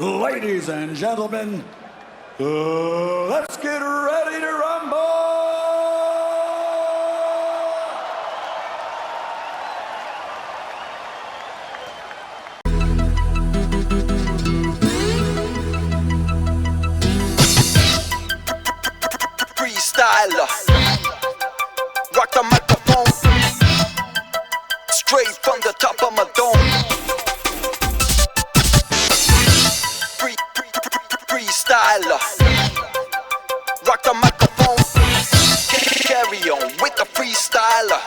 Ladies and gentlemen, let's get ready to rumble! Freestyler, rock the microphone, straight from the top of my dome. Freestyler, rock the microphone, carry on with the freestyler.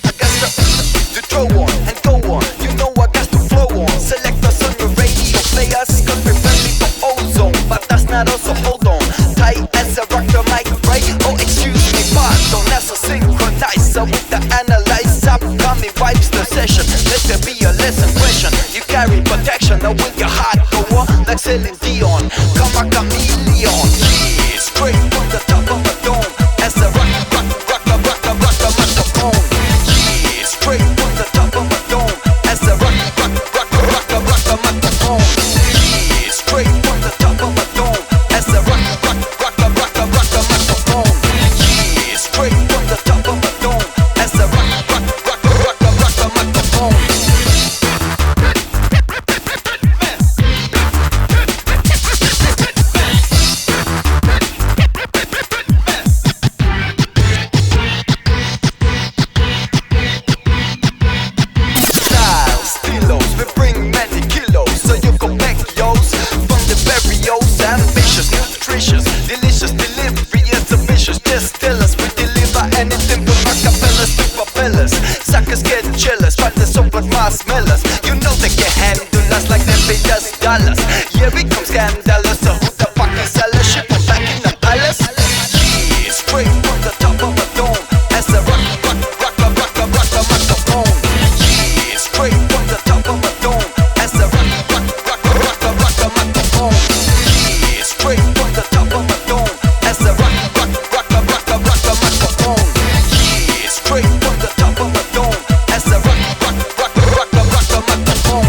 I got to throw on and go on, you know I got to flow on. Select us on your radio players, cause we're friendly for ozone, but that's not also hold on. Tight as a rock the mic, right? Oh excuse me, pardon, that's a synchronizer with the analyzer. Upcoming vibes the session, let there be a lesson question. You carry protection, now with your heart go on like Celine Dion. Come a chameleon, yeah, straight from the top of the dome. As a rock the microphone, yeah, straight from the top of the dome. As a rock the microphone, yeah, straight from the top of the dome. As a rock the microphone, yeah, straight from the top of the dome. As a rock the microphone. Nutritious, delicious delivery is ambitious. Just tell us we deliver anything from acapellas to propellers. Suckers get jealous, but the soap marshmallows. You know they can handle us like they pay us dollars. Yeah, we come scandalous, so who the fuck is sellers? Ship them back in the palace. Yeah, straight from the top of a dome. As a rock the microphone. Yeah, straight from the top of a dome. As a rock the microphone. Yeah, straight from the top of a dome. As a rock the microphone. Yeah, straight from the top of a dome. As a rock the microphone.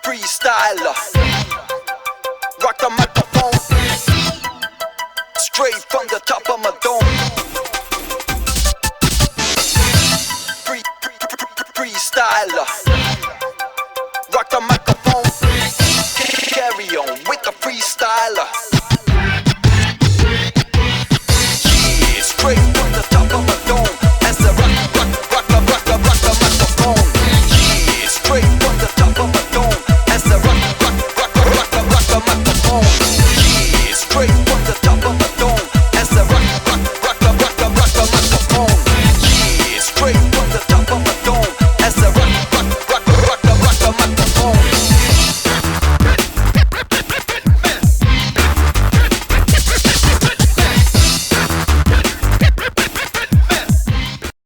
Freestyler, rock the microphone, straight from the top of my dome. Freestyler.